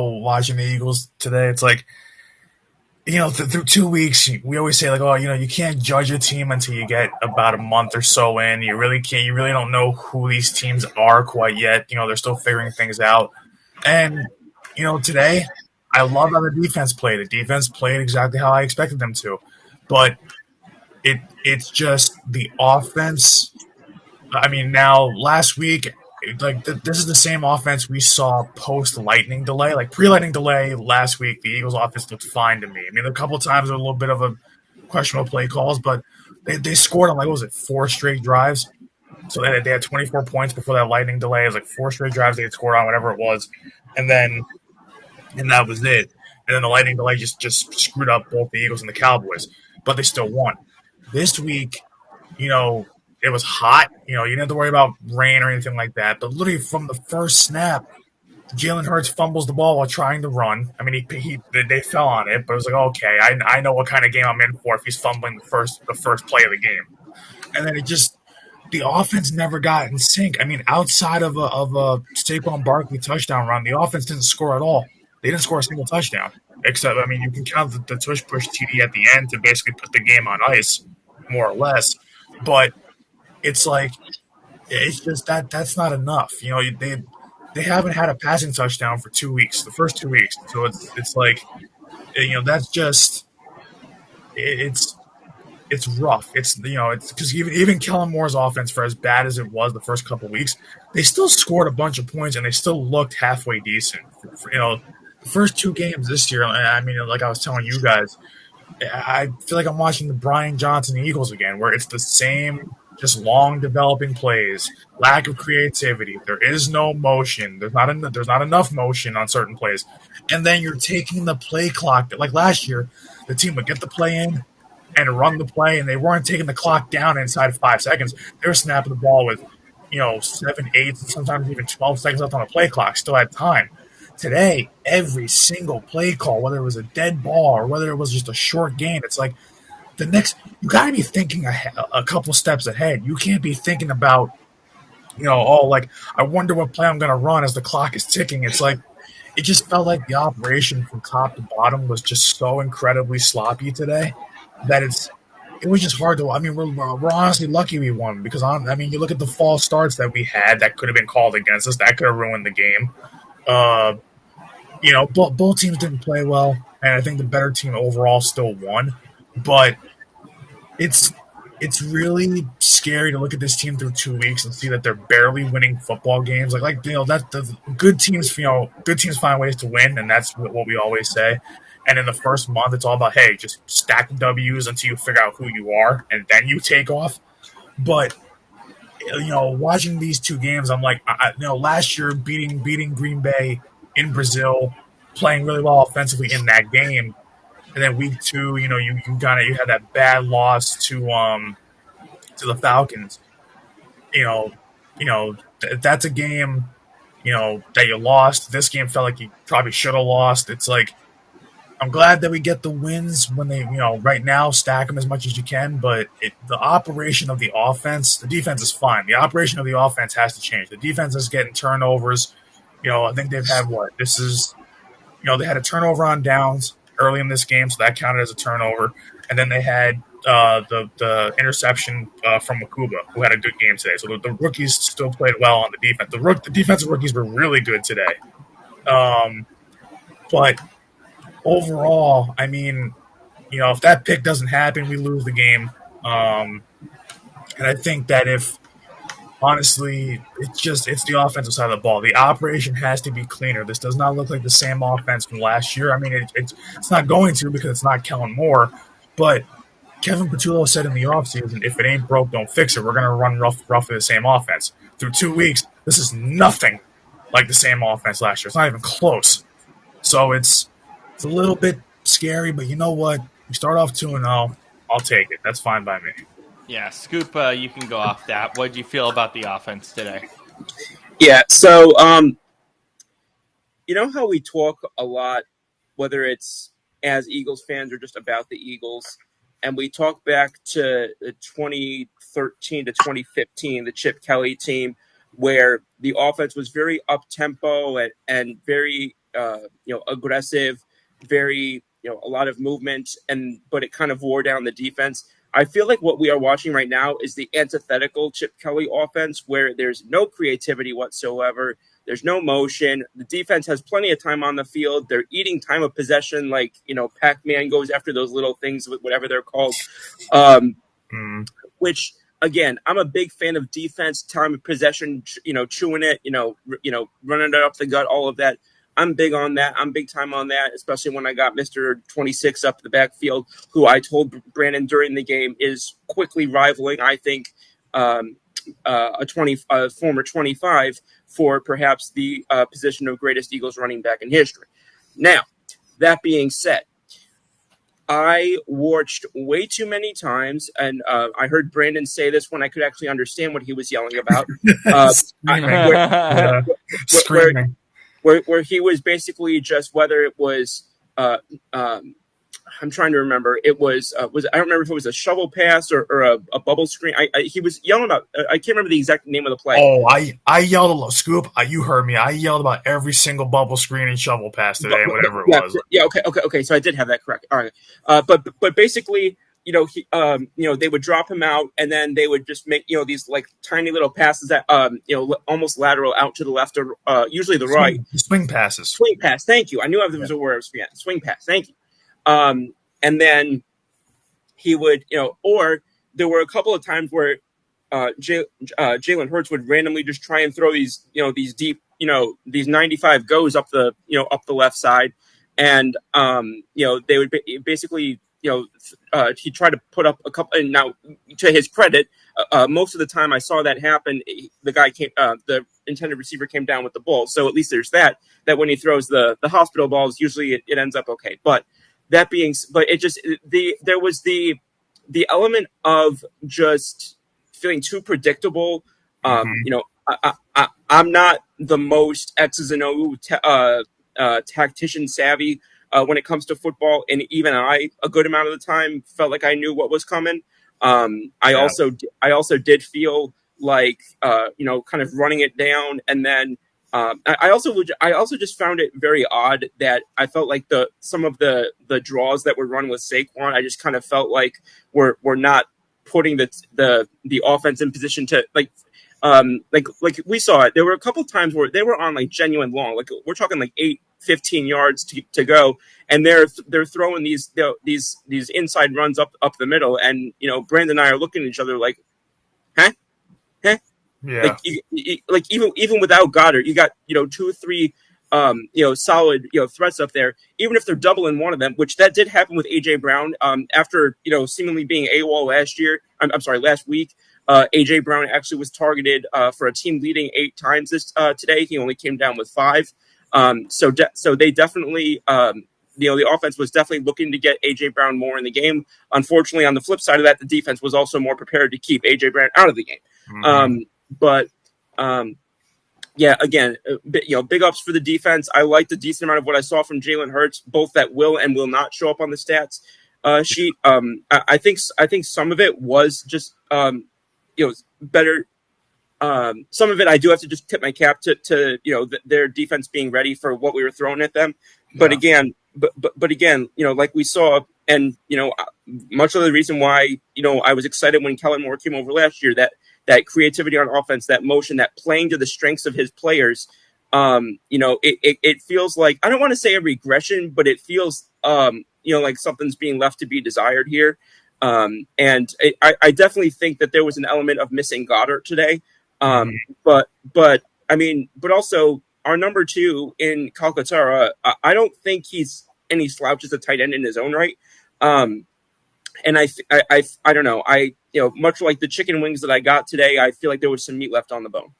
watching the Eagles today. It's like, through 2 weeks, we always say like, oh, you can't judge a team until you get about a month or so in. You really can't. You really don't know who these teams are quite yet. They're still figuring things out. And today, I love how the defense played. The defense played exactly how I expected them to, but it's just the offense. I mean, now last week, like this is the same offense we saw post lightning delay, like pre lightning delay last week. The Eagles' offense looked fine to me. I mean, a couple of times there were a little bit of a questionable play calls, but they scored on like what was it, 4 straight drives. So they had 24 points before that lightning delay. It was like 4 straight drives they had scored on, whatever it was, and then and that was it. And then the lightning delay just screwed up both the Eagles and the Cowboys, but they still won. This week, you know, it was hot. You didn't have to worry about rain or anything like that. But literally from the first snap, Jalen Hurts fumbles the ball while trying to run. I mean, they fell on it, but it was like, okay, I know what kind of game I'm in for if he's fumbling the first play of the game. And then the offense never got in sync. I mean, outside of a Saquon Barkley touchdown run, the offense didn't score at all. They didn't score a single touchdown. Except, I mean, you can count the tush push TD at the end to basically put the game on ice, more or less. But it's like it's just that's not enough. They haven't had a passing touchdown for 2 weeks, the first 2 weeks. So it's like that's just it's it's rough. It's because even Kellen Moore's offense, for as bad as it was the first couple of weeks, they still scored a bunch of points and they still looked halfway decent. The first 2 games this year. I mean, like I was telling you guys, I feel like I'm watching the Brian Johnson Eagles again, where it's the same, just long developing plays, lack of creativity. There is no motion. There's not enough motion on certain plays, and then you're taking the play clock. Like last year, the team would get the play in and run the play, and they weren't taking the clock down inside of 5 seconds. They were snapping the ball with 7, 8, sometimes even 12 seconds left on the play clock. Still had time. Today, every single play call, whether it was a dead ball or whether it was just a short gain, it's like you got to be thinking a couple steps ahead. You can't be thinking about, like, I wonder what play I'm going to run as the clock is ticking. It's like, it just felt like the operation from top to bottom was just so incredibly sloppy today that it was just hard to. I mean, we're honestly lucky we won because I mean, you look at the false starts that we had that could have been called against us, that could have ruined the game. Uh, both teams didn't play well, and I think the better team overall still won. But it's it's really scary to look at this team through 2 weeks and see that they're barely winning football games. That the good teams, good teams find ways to win, and that's what we always say. And in the first month, it's all about hey, just stack W's until you figure out who you are, and then you take off. But watching these 2 games, I'm like, last year beating Green Bay in Brazil, playing really well offensively in that game, and then week 2, you had that bad loss to the Falcons. You know, that's a game that you lost. This game felt like you probably should have lost. It's like I'm glad that we get the wins when they, right now stack them as much as you can. But the operation of the offense, the defense is fine. The operation of the offense has to change. The defense is getting turnovers. I think they've had what this is. They had a turnover on downs early in this game, so that counted as a turnover. And then they had the interception from Makuba, who had a good game today. So the rookies still played well on the defense. The defensive rookies were really good today. Um, but overall, I mean, if that pick doesn't happen, we lose the game. And I think that if honestly, it's the offensive side of the ball. The operation has to be cleaner. This does not look like the same offense from last year. I mean, it's not going to because it's not Kellen Moore. But Kevin Patullo said in the offseason, if it ain't broke, don't fix it. We're going to run roughly the same offense. Through 2 weeks, this is nothing like the same offense last year. It's not even close. So it's a little bit scary, but you know what? We start off 2-0. I'll take it. That's fine by me. Yeah, Scoop, you can go off that. What did you feel about the offense today? Yeah, so you know how we talk a lot, whether it's as Eagles fans or just about the Eagles, and we talk back to the 2013 to 2015, the Chip Kelly team, where the offense was very up-tempo and very aggressive, very a lot of movement, but it kind of wore down the defense. I feel like what we are watching right now is the antithetical Chip Kelly offense, where there's no creativity whatsoever. There's no motion. The defense has plenty of time on the field. They're eating time of possession, like Pac-Man goes after those little things, whatever they're called. Which again, I'm a big fan of defense, time of possession, chewing it, running it up the gut, all of that. I'm big on that. I'm big time on that, especially when I got Mr. 26 up the backfield, who I told Brandon during the game is quickly rivaling, I think, a former 25 for perhaps the position of greatest Eagles running back in history. Now, that being said, I watched way too many times, and I heard Brandon say this when I could actually understand what he was yelling about. Screaming. Where he was basically just, whether it was I'm trying to remember. It was I don't remember if it was a shovel pass or a bubble screen. He was yelling about. I can't remember the exact name of the play. Oh, I yelled a lot. Scoop, you heard me. I yelled about every single bubble screen and shovel pass today, whatever it was. Yeah. Okay. So I did have that correct. All right. But basically, they would drop him out, and then they would just make these like tiny little passes that almost lateral out to the left or usually the right. Swing passes. Swing pass. Thank you. I knew there was a word I was forgetting. Swing pass. Thank you. And then he would, or there were a couple of times where Jalen Hurts would randomly just try and throw these deep, these 95 goes up the left side, and they would basically. He tried to put up a couple, and now to his credit, most of the time I saw that happen. The guy the intended receiver came down with the ball. So at least there's that when he throws the hospital balls, usually it ends up okay. But there was the element of just feeling too predictable. I'm not the most X's and O tactician savvy when it comes to football, and even I, a good amount of the time, felt like I knew what was coming. I also did feel like kind of running it down, and then I also just found it very odd that I felt like some of the draws that were run with Saquon, I just kind of felt like we're not putting the offense in position to like we saw it. There were a couple of times where they were on like genuine long, like we're talking like 15 yards to go, and they're throwing these inside runs up the middle, and Brandon and I are looking at each other like, huh? Yeah. Like even without Goddard, you got 2 or 3 solid threats up there. Even if they're doubling one of them, which that did happen with AJ Brown after seemingly being AWOL last week. AJ Brown actually was targeted for a team leading 8 times today. He only came down with 5. So they definitely, the offense was definitely looking to get AJ Brown more in the game. Unfortunately, on the flip side of that, the defense was also more prepared to keep AJ Brown out of the game. Yeah, again, big ups for the defense. I liked a decent amount of what I saw from Jalen Hurts, both that will and will not show up on the stats sheet. I think some of it was just better. Some of it I do have to just tip my cap to their defense being ready for what we were throwing at them. But again, like we saw, and much of the reason why I was excited when Kellen Moore came over last year, that creativity on offense, that motion, that playing to the strengths of his players. It feels like, I don't want to say a regression, but it feels like something's being left to be desired here. And I definitely think that there was an element of missing Goddard today. But also our number 2 in Calcaterra, I don't think he's any slouch as a tight end in his own right. And I don't know. Much like the chicken wings that I got today, I feel like there was some meat left on the bone.